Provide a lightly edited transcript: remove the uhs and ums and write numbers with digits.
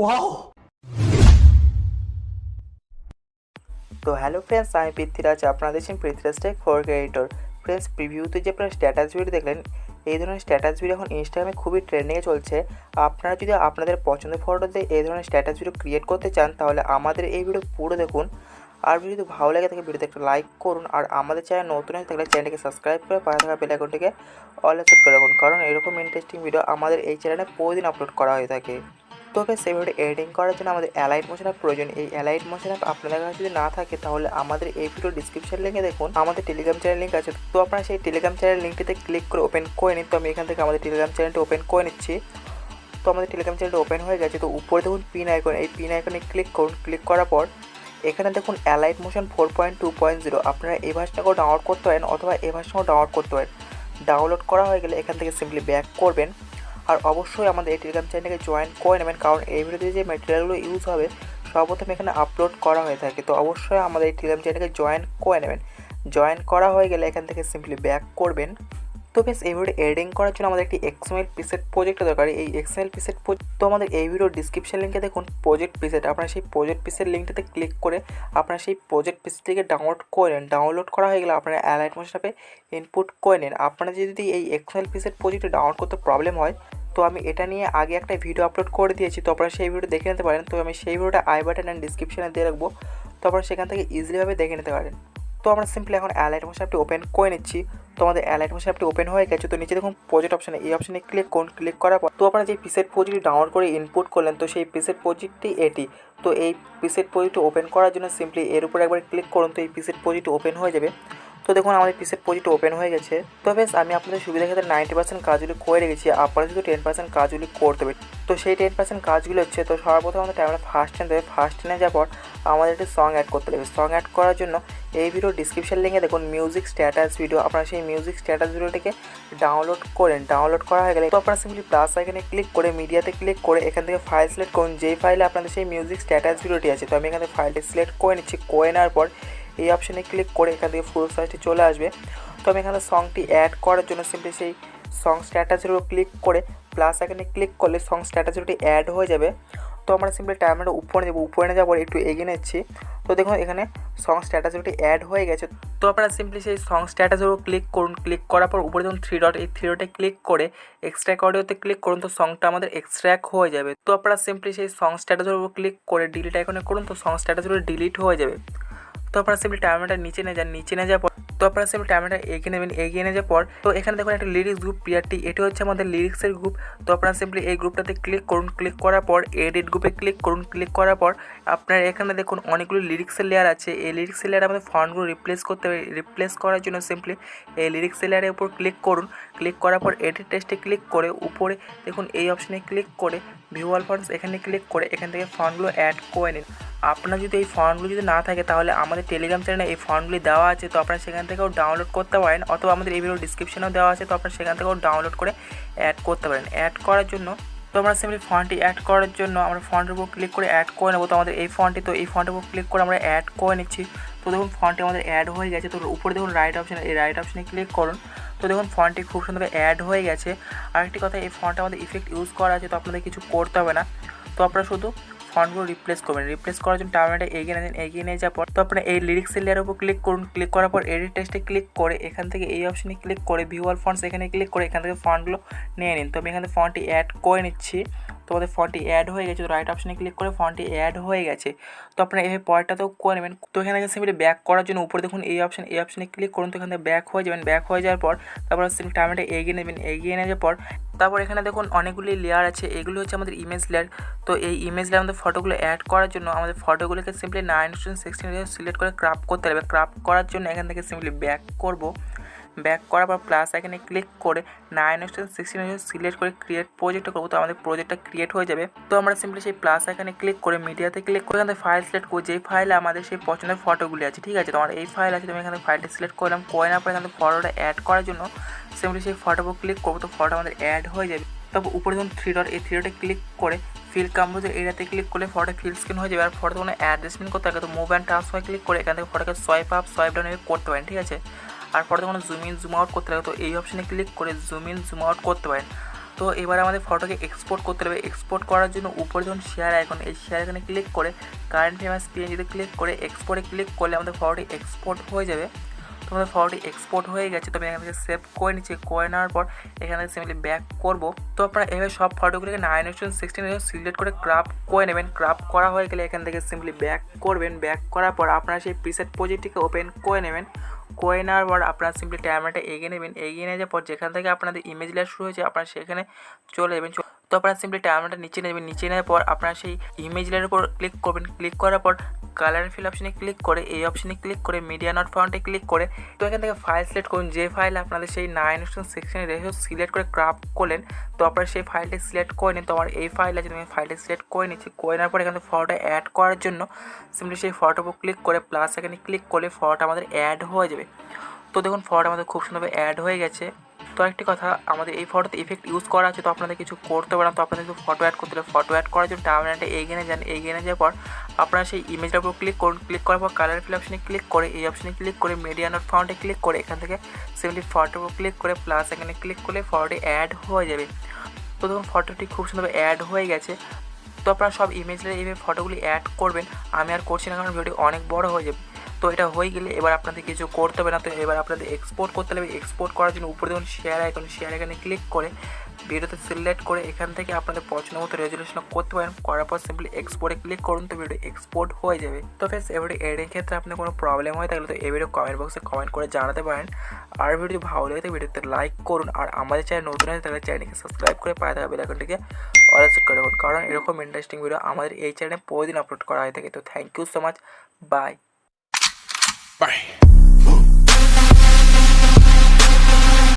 Wow. তো hello friends, আমি পৃথ্বীরাজ, আপনারা দেখছেন Prithviraj tech for creator. Friends, প্রিভিউতে যে আপনারা স্ট্যাটাস ভিডিও দেখলেন, এই ধরনের স্ট্যাটাস ভিডিও এখন ইনস্টাগ্রামে খুবই ট্রেন্ডিংয়ে চলছে। আপনারা যদি আপনাদের পছন্দের ফটোতে এই ধরনের স্ট্যাটাস ভিডিও ক্রিয়েট করতে চান, তাহলে আমাদের এই ভিডিও পুরো দেখুন। আর যদি ভালো লাগে থাকে ভিডিওতে একটা লাইক করুন, আর আমাদের চ্যানেল নতুন হয়ে থাকলে চ্যানেলটিকে সাবস্ক্রাইব করে পাশে থাকা বেল আইকনটিকে অলে সেট করে রাখুন, কারণ এরকম ইন্টারেস্টিং ভিডিও আমাদের এই চ্যানেলে প্রতিদিন আপলোড করা হয়ে থাকে। তবে সেই ভিডিওটি এডিটিং করার জন্য আমাদের অ্যালাইট মোশন অ্যাপ প্রয়োজন। এই অ্যালাইট মোশন অ্যাপ আপনাদের কাছে যদি না থাকে, তাহলে আমাদের এই ভিডিও ডিসক্রিপশন লিঙ্কে দেখুন আমাদের টেলিগ্রাম চ্যানেল লিঙ্ক আছে। তো আপনারা সেই টেলিগ্রাম চ্যানেল লিঙ্কটিতে ক্লিক করে ওপেন করে নিন। তো আমি এখান থেকে আমাদের টেলিগ্রাম চ্যানেলটি ওপেন করে নিচ্ছি। তো আমাদের টেলিগ্রাম চ্যানেলটি ওপেন হয়ে গেছে। তো উপরে দেখুন পিন আইকন, এই পিন আইকনে ক্লিক করুন। ক্লিক করার পর এখানে দেখুন অ্যালাইট মোশন 4.2.0, আপনারা এই ভার্সনটাকেও ডাউনলোড করতে পারেন অথবা এই ভার্সনটাও ডাউনলোড করতে পারেন। ডাউনলোড করা হয়ে গেলে এখান থেকে সিম্পলি ব্যাক করবেন। আর অবশ্যই আমাদের এই টেলিগ্রাম চ্যানেলকে জয়েন করে নেবেন, কারণ এই ভিডিওতে যে ম্যাটেরিয়ালগুলো ইউজ হবে সর্বপ্রথম এখানে আপলোড করা হয়ে থাকে। তো অবশ্যই আমাদের এই টেলিগ্রাম চ্যানেলকে জয়েন করে নেবেন। জয়েন করা হয়ে গেলে এখান থেকে সিম্পলি ব্যাক করবেন। তো বেশ, এই ভিডিও এডিটিং করার জন্য আমাদের একটি XML প্রিসেট প্রজেক্ট দরকার। এই XML প্রিসেট তো আমাদের এই ভিডিও ডিসক্রিপশন লিঙ্কে দেখুন প্রজেক্ট প্রিসেট। আপনারা সেই প্রজেক্ট প্রিসেট লিঙ্কটাতে ক্লিক করে আপনারা সেই প্রজেক্ট প্রিসেটটিকে ডাউনলোড করে নেন। ডাউনলোড করা হয়ে গেলে আপনারা অ্যালাইট মোশন অ্যাপে ইনপুট করে নিন। আপনারা যদি এই XML প্রিসেট প্রজেক্টে ডাউনলোড করতে প্রবলেম হয়, তো আমি এটা নিয়ে আগে একটা ভিডিও আপলোড করে দিয়েছি, তো আপনারা সেই ভিডিও দেখে নিতে পারেন। তো আমি সেই ভিডিওটা আই বাটন অ্যান্ড ডিসক্রিপশনে দিয়ে রাখবো, তো আপনারা সেখান থেকে ইজিলিভাবে দেখে নিতে পারেন। তো আমরা সিম্পলি এখন অ্যালাইট মোশন অ্যাপটি ওপেন করে নিচ্ছি। তো আমাদের অ্যালাইট মোশন অ্যাপটি ওপেন হয়ে গেছে। তো নিচে দেখুন প্রজেক্ট অপশানে, এই অপশানে ক্লিক করুন। ক্লিক করার পর তো আপনারা যে প্রিসেট প্রজেক্টটি ডাউনলোড করে ইনপুট করলেন, তো সেই প্রিসেট প্রজেক্টটি এটি। তো এই প্রিসেট প্রজেক্টটি ওপেন করার জন্য সিম্পলি এর উপরে একবার ক্লিক করুন। তো এই প্রিসেট প্রজেক্টটি ওপেন হয়ে যাবে। তো দেখুন আমাদের প্রিসেট প্রজেক্ট ওপেন হয়ে গেছে। তো বেশ, আমি আপনাদের সুবিধার ক্ষেত্রে 90% কাজগুলি করে রেখেছি, আপনারা শুধু 10% কাজগুলি করতে হবে। তো সেই 10% কাজগুলো হচ্ছে, তো সর্বপ্রথম আমাদের টাইমে ফার্স্ট টেন দেবে। ফার্স্ট টেনে যাওয়ার পর আমাদের একটি সং অ্যাড করতে হবে। সং অ্যাড করার জন্য এই ভিডিও ডিসক্রিপশন লিঙ্কে দেখুন মিউজিক স্ট্যাটাস ভিডিও, আপনারা সেই মিউজিক স্ট্যাটাস ভিডিওটিকে ডাউনলোড করেন। ডাউনলোড করা হয়ে গেলে তো আপনারা সিম্পলি প্লাস আইকনে ক্লিক করে মিডিয়াতে ক্লিক করে এখান থেকে ফাইল সিলেক্ট করুন, যেই ফাইলে আপনাদের সেই মিউজিক স্ট্যাটাস ভিডিওটি আছে। তো আমি এখান থেকে ফাইলটি সিলেক্ট করে নিচ্ছি। করে নেওয়ার পর এই অপশানে ক্লিক করে এখান থেকে ফুল সাইজটি চলে আসবে। তো আমি এখানে সংটি অ্যাড করার জন্য সিম্পলি সেই সং স্ট্যাটাসের উপর ক্লিক করে প্লাস এখানে ক্লিক করলে সং স্ট্যাটাসটি অ্যাড হয়ে যাবে। তো আমরা সিম্পলি টাইমারটা উপরে নেব। উপরে নিয়ে যাওয়ার পর একটু এগিয়ে নিচ্ছি। তো দেখুন এখানে সং স্ট্যাটাসটি অ্যাড হয়ে গেছে। তো আপনারা সিম্পলি সেই সং স্ট্যাটাসের উপর ক্লিক করুন। ক্লিক করার পর উপরে দেখুন 3 ডট, এই 3 ডটে ক্লিক করে এক্সট্র্যাক্ট অডিওতে ক্লিক করুন। তো সংটা আমাদের এক্সট্র্যাক্ট হয়ে যাবে। তো আপনারা সিম্পলি সেই সং স্ট্যাটাসের উপর ক্লিক করে ডিলিট আইকনে করুন। তো সং স্ট্যাটাসগুলো ডিলিট হয়ে যাবে। তো আপনারা সিম্পলি টাইমারটা নিচে নিয়ে যান। নিচে নিয়ে যাওয়ার পর তো আপনারা সিম্পলি টাইমারটা এগিয়ে নেবেন। এগিয়ে নিয়ে যাওয়ার পর তো এখানে দেখুন একটা লিরিক্স গ্রুপ পিআরটি, এটি হচ্ছে আমাদের লিরিক্সের গ্রুপ। তো আপনারা সিম্পলি এই গ্রুপটাতে ক্লিক করুন। ক্লিক করার পর এডিট গ্রুপে ক্লিক করুন। ক্লিক করার পর আপনারা এখানে দেখুন অনেকগুলো লিরিক্সের লেয়ার আছে। এই লিরিক্সের লেয়ারে আমাদের ফন্টগুলো রিপ্লেস করতে হবে। রিপ্লেস করার জন্য সিম্পলি এই লিরিক্সের লেয়ারের উপর ক্লিক করুন। ক্লিক করার পর এডিট টেক্সটে ক্লিক করে উপরে দেখুন এই অপশানে ক্লিক করে ভিউ অল ফন্টস এখানে ক্লিক করে এখান থেকে ফন্টগুলো অ্যাড করে নিন। আপনার যদি এই ফন্টগুলো যদি না থাকে, তাহলে আমাদের টেলিগ্রাম চ্যানেলে এই ফন্টগুলি দেওয়া আছে, তো আপনারা সেখান থেকেও ডাউনলোড করতে পারেন, অথবা আমাদের এই ভিডিও ডিসক্রিপশনেও দেওয়া আছে, তো আপনারা সেখান থেকেও ডাউনলোড করে অ্যাড করতে পারেন। অ্যাড করার জন্য তো আমরা সিম্পলি ফন্টটি অ্যাড করার জন্য আমরা ফন্টের উপর ক্লিক করে অ্যাড করে নেবো। তো আমাদের এই ফন্টটি, তো এই ফন্টের উপর ক্লিক করে আমরা অ্যাড করে নিচ্ছি। তো দেখুন ফন্টটি আমাদের অ্যাড হয়ে গেছে। তো উপরে দেখুন রাইট অপশান, এই রাইট অপশানে ক্লিক করুন। তো দেখুন ফন্টটি খুব সুন্দরভাবে অ্যাড হয়ে গেছে। আরেকটি কথা, এই ফন্টে আমাদের ইফেক্ট ইউজ করা আছে, তো আপনাদের কিছু করতে হবে না। তো আপনারা শুধু ফন্টগুলো রিপ্লেস করবেন। রিপ্লেস করার জন্য টার্মিনালটা এগিয়ে নিয়ে যান। এগিয়ে নিয়ে যাওয়ার পর তো আপনারা এই লিরিক্সের লেয়ারের উপর ক্লিক করুন। ক্লিক করার পর এডিট টেক্সটে ক্লিক করে এখান থেকে এই অপশানে ক্লিক করে ভিউ অল ফন্টস এখানে ক্লিক করে এখান থেকে ফন্টগুলো নিয়ে নিন। তো আমি এখানে ফন্টটি অ্যাড করে নিচ্ছি। তো আমাদের ফন্টটি অ্যাড হয়ে গেছে। তো রাইট অপশানে ক্লিক করে ফন্টটি অ্যাড হয়ে গেছে। তো আপনারা এইভাবে পরেরটাতেও করে নেবেন। তো এখানে থেকে সিম্পলি ব্যাক করার জন্য উপরে দেখুন এই অপশানে ক্লিক করুন। তো এখান থেকে ব্যাক হয়ে যাবেন। ব্যাক হয়ে যাওয়ার পর তারপর টার্মিনালটা এগিয়ে নেবেন। এগিয়ে নিয়ে যাওয়ার পর তারপর এখানে দেখুন অনেকগুলি লেয়ার আছে। এগুলো হচ্ছে আমাদের ইমেজ লেয়ার। তো এই ইমেজ লেয়ার আমাদের ফটোগুলো অ্যাড করার জন্য আমাদের ফটোগুলোকে সিম্পলি 9:16 সিলেক্ট করে ক্রাপ করতে হবে। ক্রাপ করার জন্য এখান থেকে সিম্পলি ব্যাক করব। ব্যাক করার পর প্লাস এখানে ক্লিক করে 9:16 সিলেক্ট করে ক্রিয়েট প্রজেক্টটা করবো। তো আমাদের প্রজেক্টটা ক্রিয়েট হয়ে যাবে। তো আমরা সিম্পলি সেই প্লাস এখানে ক্লিক করে মিডিয়াতে ক্লিক করে এখানে ফাইল সিলেক্ট করবো, যেই ফাইলে আমাদের সেই পছন্দের ফটোগুলি আছে। ঠিক আছে, তো আমার এই ফাইল আছে, তুমি এখানে ফাইলটা সিলেক্ট করলাম। করে নেওয়ার পর এখানে ফটোটা অ্যাড করার জন্য সিম্পলি সেই ফটোর উপর ক্লিক করবো। তো ফটো আমাদের অ্যাড হয়ে যাবে। তারপর উপরে যখন 3 ডট, এই 3 ডটে ক্লিক করে ফিল কম্পোজের এরিয়াতে ক্লিক করলে ফটো ফিল স্ক্রিন হয়ে যাবে। আর ফটো কোনো অ্যাডজাস্টমেন্ট করতে হবে, তো মুভ অ্যান্ড ট্রান্সফার ক্লিক করে এখান থেকে ফটোকে সোয়াইপ আপ সোয়াইপ ডাউন করতে পারেন। ঠিক আছে, আর ফটোতে কোনো জুম ইন জুম আউট করতে লাগে, তো এই অপশানে ক্লিক করে জুম ইন জুম আউট করতে পারেন। তো এবার আমাদের ফটোকে এক্সপোর্ট করতে হবে। এক্সপোর্ট করার জন্য উপরে যখন শেয়ার আইকন, এই শেয়ার আইকনে ক্লিক করে কারেন্ট ফেমাস পিএনজিতে ক্লিক করে এক্সপোর্টে ক্লিক করলে আমাদের ফটোটি এক্সপোর্ট হয়ে যাবে। তো আমাদের ফটোটি এক্সপোর্ট হয়ে গেছে। তো আমি এখান থেকে সেভ করে নিচ্ছি। করে নেওয়ার পর এখানে সিম্পলি ব্যাক করব। তো আপনারা এভাবে সব ফটোগুলোকে 9:16 সিলেক্ট করে ক্রাপ করে নেবেন। ক্রাপ করা হয়ে গেলে এখান থেকে সিম্পলি ব্যাক করবেন। ব্যাক করার পর আপনারা সেই প্রিসেট প্রজেক্টটিকে ওপেন করে নেবেন। করে নেওয়ার পর আপনারা সিম্পলি ক্যামেরাটা এগিয়ে নেবেন। এগিয়ে নিয়ে যাওয়ার পর যেখান থেকে আপনাদের ইমেজ লেয়ার শুরু হয়েছে আপনারা সেখানে চলে যাবেন। তো আপনারা সিম্পলি ক্যামেরাটা নিচে নেবেন। নিচে নেওয়ার পর আপনারা সেই ইমেজ লেয়ারের উপর ক্লিক করবেন। ক্লিক করার পর কালার ফিল অপশনে ক্লিক করে এই অপশনে ক্লিক করে মিডিয়া নট ফাউন্ডে ক্লিক করে তো এখান থেকে ফাইল সিলেক্ট করুন। যে ফাইলে আপনাদের সেই 9:16 রেশিও সিলেক্ট করে ক্রাপ করলেন, তো আপনারা সেই ফাইলটি সিলেক্ট করে নিন। তো আমার এই ফাইল আছে, আমি ফাইলটি সিলেক্ট করে নিচ্ছি। করে নেওয়ার পর এখানে ফটোটা অ্যাড করার জন্য সিম্পলি সেই ফটোর উপর ক্লিক করে প্লাস এখানে ক্লিক করলে ফটোটা আমাদের অ্যাড হয়ে যাবে। তো দেখুন ফটোটা আমাদের খুব সুন্দরভাবে অ্যাড হয়ে গেছে। তো একটি কথা, আমাদের এই ফটোতে ইফেক্ট ইউজ করা আছে, তো আপনাদের কিছু করতে পারেন। তো আপনাদের কিছু ফটো অ্যাড করতে হবে। ফটো অ্যাড করার জন্য টার্মিনালটা এগিয়ে যান। এগিয়ে যাওয়ার পর আপনারা সেই ইমেজটার উপর ক্লিক করুন। ক্লিক করার পর কালার ফিল অপশনে ক্লিক করে এই অপশনে ক্লিক করে মিডিয়া নট ফাউন্ডে ক্লিক করে এখান থেকে সিম্পলি ফটোর উপর ক্লিক করে প্লাস এখানে ক্লিক করলে ফটোটি অ্যাড হয়ে যাবে। তো দেখুন ফটোটি খুব সুন্দরভাবে অ্যাড হয়ে গেছে। তো আপনারা সব ইমেজে এইভাবে ফটোগুলি অ্যাড করবেন। আমি আর করছি না কারণ ভিডিওটি অনেক বড় হয়ে যাবে। তো এটা হয়ে গেলে এবার আপনাদের কিছু করতে হবে না। তো এবার আপনাদের এক্সপোর্ট করতে হবে। এক্সপোর্ট করার জন্য উপরে দেখুন শেয়ার আইকন, শেয়ার আইকনে ক্লিক করে ভিডিওতে সিলেক্ট করে এখান থেকে আপনাদের পছন্দ মতো রেজলিউশন করতে পারেন। করার পর সিম্পলি এক্সপোর্টে ক্লিক করুন, তো ভিডিও এক্সপোর্ট হয়ে যাবে। তো ফ্রেন্ডস এবারে এর ক্ষেত্রে আপনার কোনো প্রবলেম হয়ে থাকলে তো এই ভিডিও কমেন্ট বক্সে কমেন্ট করে জানাতে পারেন। আর ভিডিও ভালো লাগে তো ভিডিওতে লাইক করুন। আর আমাদের চ্যানেল নতুন আছে তাহলে চ্যানেলকে সাবস্ক্রাইব করে পায়ে থাকা বেল আইকনটিকে অল সেট করে রাখুন, কারণ এরকম ইন্টারেস্টিং ভিডিও আমাদের এই চ্যানেলে প্রতিদিন আপলোড করা হয়ে থাকে। তো thank you so much, by.